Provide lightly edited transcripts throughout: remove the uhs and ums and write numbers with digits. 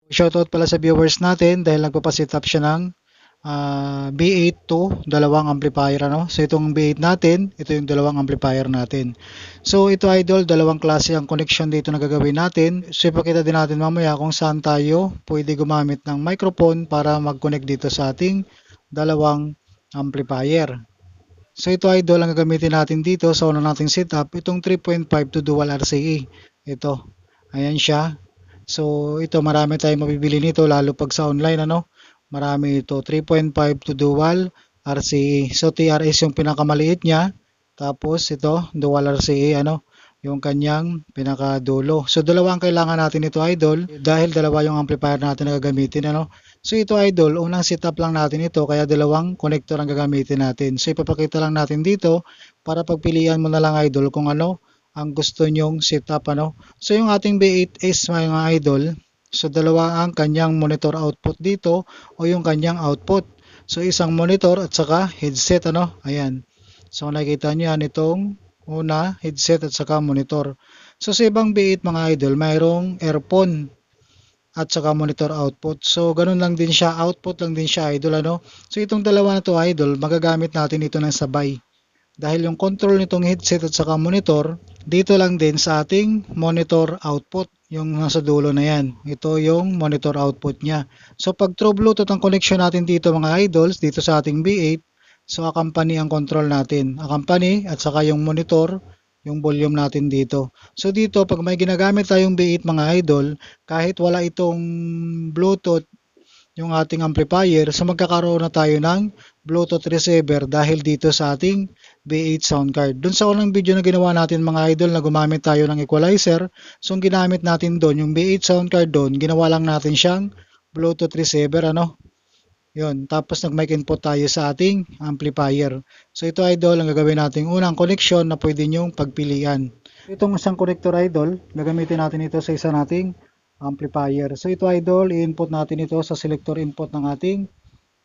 Shoutout pala sa viewers natin dahil nagpapasit up siya ng B8 to dalawang amplifier ano. So itong B8 natin, ito yung dalawang amplifier natin. So ito idol, dalawang klase ang connection dito na gagawin natin. So ipakita din natin mamaya kung saan tayo pwede gumamit ng microphone para mag-connect dito sa ating dalawang amplifier. So ito idol, ang gagamitin natin dito sa una nating setup, itong 3.5 to dual RCA. Ito, ayan siya. So ito marami tayong mabibili nito lalo pag sa online ano. Marami ito 3.5 to dual RCA. So TRS yung pinakamaliit niya. Tapos ito dual RCA ano yung kanyang pinakadulo. So dalawa ang kailangan natin ito idol dahil dalawa yung amplifier natin na gagamitin ano. So ito idol, unang setup lang natin ito kaya dalawang connector ang gagamitin natin. So ipapakita lang natin dito para pagpilian mo na lang idol kung ano ang gusto nyong setup ano. So yung ating B8S mga idol, so dalawa ang kanyang monitor output dito o yung kanyang output. So isang monitor at saka headset ano. Ayan. So nakikita niyo yan itong una, headset at saka monitor. So sa ibang B8 mga idol, mayroong earphone at saka monitor output. So ganun lang din siya, output lang din siya idol ano. So itong dalawa na to idol, magagamit natin ito ng sabay. Dahil yung control nitong headset at saka monitor, dito lang din sa ating monitor output, yung nasa dulo na yan. Ito yung monitor output niya. So pag true Bluetooth ang connection natin dito mga idols, dito sa ating B8, so accompany ang control natin. Accompany at saka yung monitor, yung volume natin dito. So dito pag may ginagamit tayong B8 mga idol, kahit wala itong Bluetooth yung ating amplifier, so magkakaroon na tayo ng Bluetooth receiver dahil dito sa ating B8 sound card. Doon sa unang video na ginawa natin mga idol na gumamit tayo ng equalizer, so ang ginamit natin doon, yung B8 sound card doon, ginawa lang natin siyang Bluetooth receiver, ano? Yun, tapos nag-mic input tayo sa ating amplifier. So ito idol, ang gagawin natin unang connection na pwede nyong pagpilian. Itong isang connector idol, gagamitin natin ito sa isa nating amplifier. So ito idol, i-input natin ito sa selector input ng ating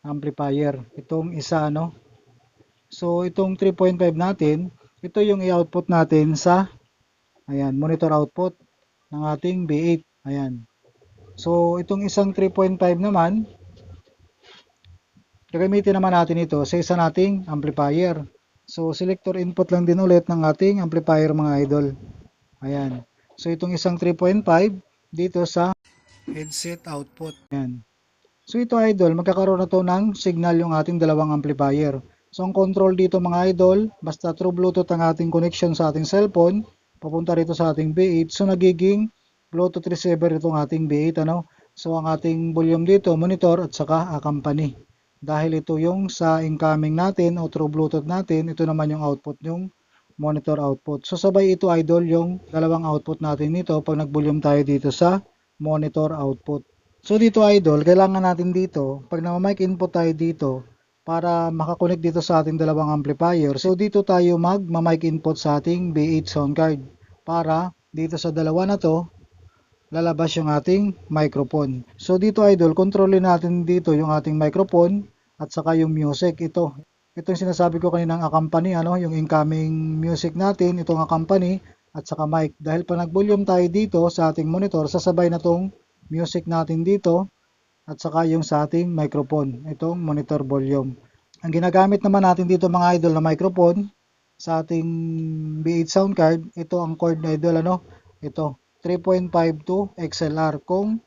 amplifier. Itong isa ano. So itong 3.5 natin, ito yung i-output natin sa ayan, monitor output ng ating B8. Ayan. So itong isang 3.5 naman, gagamitin naman natin ito sa isa nating amplifier. So selector input lang din ulit ng ating amplifier mga idol. Ayan. So itong isang 3.5 dito sa headset output. Ayan. So ito idol, magkakaroon na to ng signal yung ating dalawang amplifier. So ang control dito mga idol, basta through Bluetooth ang ating connection sa ating cellphone, papunta rito sa ating B8. So nagiging Bluetooth receiver itong ating B8 ano. So ang ating volume dito, monitor at saka accompany. Dahil ito yung sa incoming natin o through Bluetooth natin, ito naman yung output yung monitor output. So sabay ito idol yung dalawang output natin nito pag nag-volume tayo dito sa monitor output. So dito idol, kailangan natin dito, pag na-mic input tayo dito, para makakonect dito sa ating dalawang amplifier. So dito tayo mag-mic input sa ating B8 sound card. Para dito sa dalawa na to, lalabas yung ating microphone. So dito idol, kontrolin natin dito yung ating microphone at saka yung music. Ito yung sinasabi ko kaninang accompany, ano, yung incoming music natin, itong accompany at saka mic. Dahil pa nag-volume tayo dito sa ating monitor, sasabay na tong music natin dito at saka yung sa ating microphone, itong monitor volume. Ang ginagamit naman natin dito mga idol na microphone sa ating B8 sound card, ito ang cord na idol, ano, ito 3.5 to XLR kung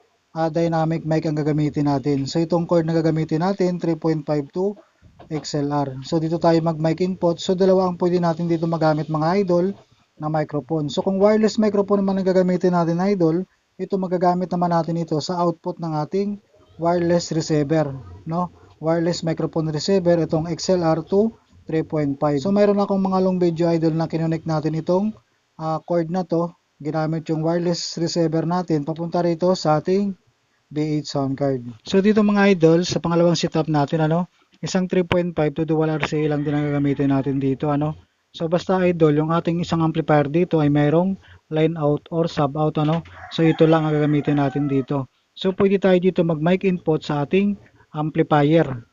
dynamic mic ang gagamitin natin. So itong cord na gagamitin natin 3.5 to XLR. So dito tayo mag mic input. So dalawa ang pwede natin dito magamit mga idol na microphone. So kung wireless microphone naman ang gagamitin natin idol, ito magagamit naman natin ito sa output ng ating wireless receiver, no? Wireless microphone receiver itong XLR to 3.5. So mayroon akong mga long video idol na kinonect natin itong cord na to, ginamit yung wireless receiver natin papunta rito sa ating B8 sound card. So dito mga idol, sa pangalawang setup natin, ano, isang 3.5 to dual RCA lang din ang gagamitin natin dito, ano. So basta idol, yung ating isang amplifier dito ay mayroong line out or sub out, ano. So ito lang ang gagamitin natin dito. So pwede tayo dito mag mic input sa ating amplifier.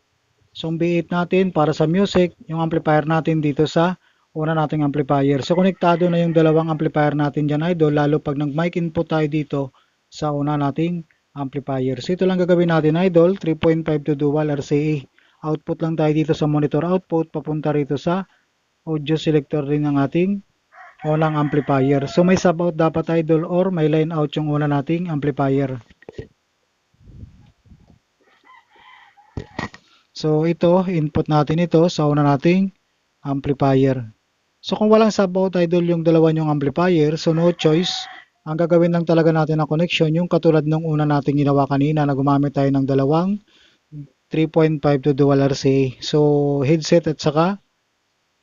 So ang B8 natin para sa music, yung amplifier natin dito sa una nating amplifier. So konektado na yung dalawang amplifier natin dyan idol, lalo pag nag mic input tayo dito sa una nating amplifier. So ito lang gagawin natin idol, 3.5 to dual RCA. Output lang tayo dito sa monitor output, papunta rito sa audio selector rin ng ating unang amplifier. So may sub out dapat idol or may line out yung una nating amplifier. So ito, input natin ito sa una nating amplifier. So kung walang sub out idol yung dalawa nyong amplifier, so no choice. Ang gagawin lang talaga natin ng connection yung katulad ng una nating ginawa kanina na gumamit tayo ng dalawang 3.5 to dual RCA. So headset at saka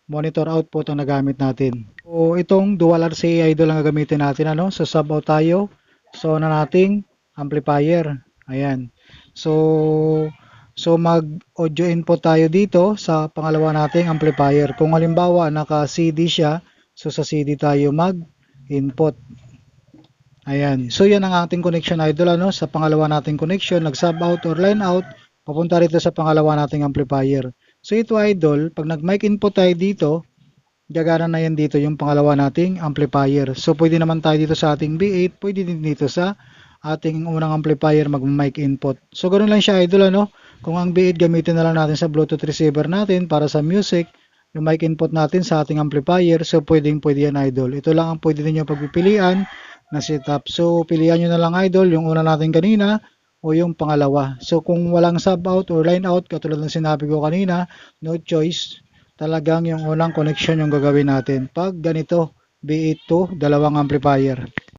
monitor output ang nagamit natin. So itong dual RCA idol ang gagamitin natin ano. So sub out tayo. So na nating amplifier. Ayan. So mag audio input tayo dito sa pangalawa nating amplifier. Kung halimbawa naka CD siya, so sa CD tayo mag input. Ayan. So yan ang ating connection idol ano sa pangalawa nating connection, nag sub out or line out papunta rito sa pangalawa nating amplifier. So ito idol, pag nag mic input tayo dito, gagana na yan dito yung pangalawa nating amplifier. So pwede naman tayo dito sa ating B8, pwede din dito sa ating unang amplifier mag mic input. So ganoon lang siya idol ano. Kung ang B8 gamitin na lang natin sa Bluetooth receiver natin para sa music, yung mic input natin sa ating amplifier, so pwede yan idol. Ito lang ang pwede niyo pagpipilian na setup. So pilihan nyo na lang idol yung una natin kanina o yung pangalawa. So kung walang sub out or line out, katulad ng sinabi ko kanina, no choice. Talagang yung unang connection yung gagawin natin. Pag ganito, B8 to dalawang amplifier.